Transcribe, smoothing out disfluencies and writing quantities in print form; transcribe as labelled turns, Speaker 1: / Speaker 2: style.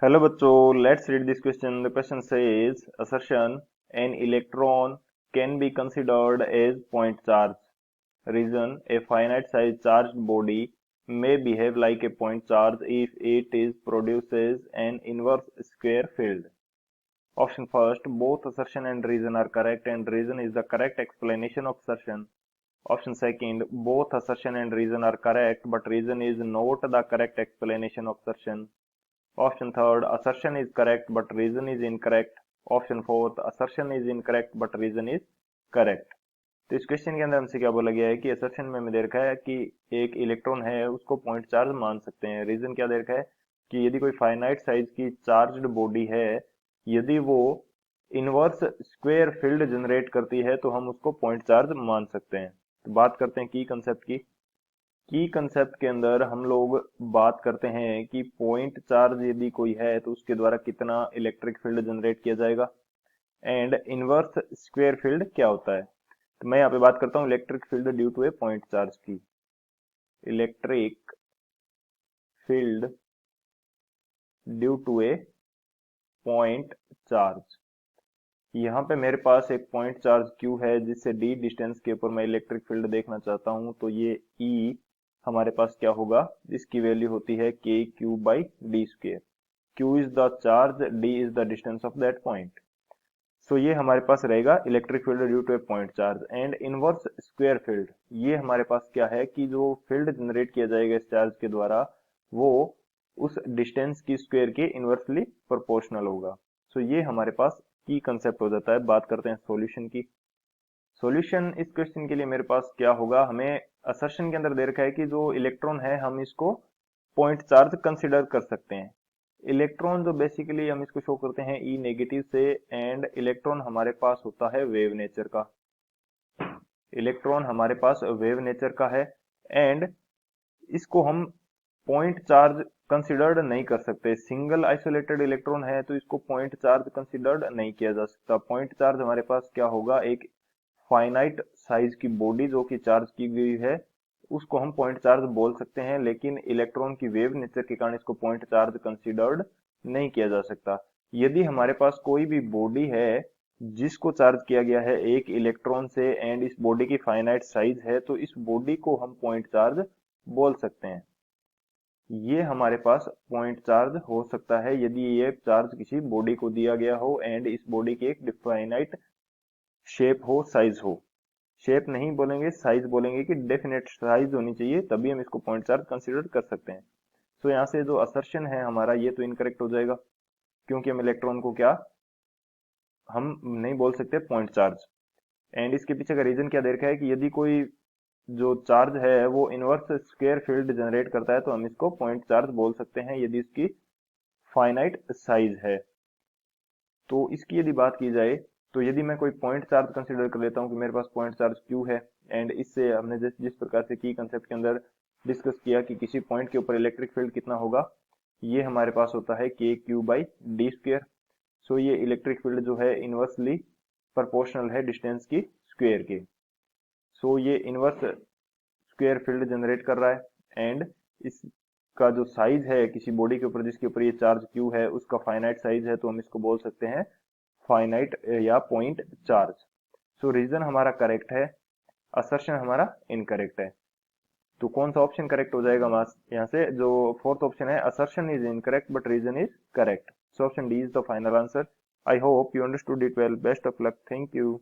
Speaker 1: Hello बच्चों, let's read this question. The question says, assertion, an electron can be considered as point charge. Reason, a finite size charged body may behave like a point charge if it is produces an inverse square field. Option first, both assertion and reason are correct and reason is the correct explanation of assertion. Option second, both assertion and reason are correct but reason is not the correct explanation of assertion. Option third, assertion is correct but reason is incorrect. Option fourth, assertion is incorrect but reason is correct. तो इस question के अंदर हमसे क्या बोला गया है कि assertion में हमें दे रखा है कि एक इलेक्ट्रॉन है उसको पॉइंट चार्ज मान सकते हैं। रीजन क्या दे रखा है कि यदि कोई फाइनाइट साइज की चार्ज्ड बॉडी है, यदि वो इनवर्स स्क्वायर फील्ड जनरेट करती है तो हम उसको पॉइंट चार्ज मान सकते हैं। तो बात करते हैं की कंसेप्ट की। की कंसेप्ट के अंदर हम लोग बात करते हैं कि पॉइंट चार्ज यदि कोई है तो उसके द्वारा कितना इलेक्ट्रिक फील्ड जनरेट किया जाएगा एंड इनवर्स स्क्वायर फील्ड क्या होता है। तो मैं यहाँ पे बात करता हूँ electric field due to a point charge की। Electric field due to a point charge. यहाँ पे मेरे पास एक पॉइंट चार्ज Q है जिससे d डिस्टेंस के ऊपर मैं इलेक्ट्रिक फील्ड देखना चाहता हूँ, तो ये E हमारे पास क्या होगा, जिसकी वैल्यू होती है के Q by D square. Q is the charge, D is the distance of that point. So ये हमारे पास रहेगा electric field due to a point charge and inverse square field. ये हमारे पास क्या है कि जो फील्ड जनरेट किया जाएगा इस चार्ज के द्वारा वो उस डिस्टेंस की स्क्वायर के इनवर्सली प्रोपोर्शनल होगा। सो ये हमारे पास की कंसेप्ट हो जाता है। बात करते हैं सॉल्यूशन की। सॉल्यूशन इस क्वेश्चन के लिए मेरे पास क्या होगा, हमें असर्शन के अंदर दे रखा है कि जो इलेक्ट्रॉन है हम इसको पॉइंट चार्ज कंसिडर कर सकते हैं। इलेक्ट्रॉन जो बेसिकली हम इसको शो करते हैं ई नेगेटिव से एंड इलेक्ट्रॉन हमारे पास होता है वेव नेचर का। इलेक्ट्रॉन हमारे पास वेव नेचर का है एंड इसको हम पॉइंट चार्ज कंसिडर्ड नहीं कर सकते। सिंगल आइसोलेटेड इलेक्ट्रॉन है तो इसको पॉइंट चार्ज कंसिडर्ड नहीं किया जा सकता। पॉइंट चार्ज हमारे पास क्या होगा, एक फाइनाइट साइज की बॉडी जो कि चार्ज की गई है उसको हम पॉइंट चार्ज बोल सकते हैं, लेकिन इलेक्ट्रॉन की वेव नेचर के कारण इसको पॉइंट चार्ज कंसिडर्ड नहीं किया जा सकता। यदि हमारे पास कोई भी बॉडी है जिसको चार्ज किया गया है एक इलेक्ट्रॉन से एंड इस बॉडी की फाइनाइट साइज है तो इस बॉडी को हम पॉइंट चार्ज बोल सकते हैं। ये हमारे पास पॉइंट चार्ज हो सकता है यदि ये चार्ज किसी बॉडी को दिया गया हो एंड इस बॉडी की एक डिफाइनाइट शेप हो, साइज हो। शेप नहीं बोलेंगे, साइज बोलेंगे कि डेफिनेट साइज होनी चाहिए, तभी हम इसको पॉइंट चार्ज कंसीडर कर सकते हैं। सो यहाँ से जो असर्शन है हमारा ये तो इनकरेक्ट हो जाएगा, क्योंकि हम इलेक्ट्रॉन को क्या हम नहीं बोल सकते पॉइंट चार्ज। एंड इसके पीछे का रीजन क्या दे रखा है कि यदि कोई जो चार्ज है वो इनवर्स स्क्वायर फील्ड जनरेट करता है तो हम इसको पॉइंट चार्ज बोल सकते हैं यदि इसकी फाइनाइट साइज है। तो इसकी यदि बात की जाए तो यदि मैं कोई पॉइंट चार्ज कंसीडर कर लेता हूं कि मेरे पास पॉइंट चार्ज Q है एंड इससे हमने जिस प्रकार से की कंसेप्ट के अंदर डिस्कस किया कि किसी पॉइंट के ऊपर इलेक्ट्रिक फील्ड कितना होगा, ये हमारे पास होता है के क्यू बाई डी स्क्वेयर। सो ये इलेक्ट्रिक फील्ड जो है इनवर्सली प्रोपोर्शनल है डिस्टेंस की स्क्वेयर के। सो ये इनवर्स स्क्वायर फील्ड जनरेट कर रहा है एंड इसका जो साइज है किसी बॉडी के ऊपर जिसके ऊपर ये चार्ज Q है उसका फाइनाइट साइज है, तो हम इसको बोल सकते हैं फाइनाइट या पॉइंट चार्ज। सो रीजन हमारा करेक्ट है, असर्शन हमारा इनकरेक्ट है। तो कौन सा ऑप्शन करेक्ट हो जाएगा यहाँ से, जो फोर्थ ऑप्शन है assertion is incorrect but reason is correct. So option D is the final answer. I hope you understood it well. Best of luck. Thank you.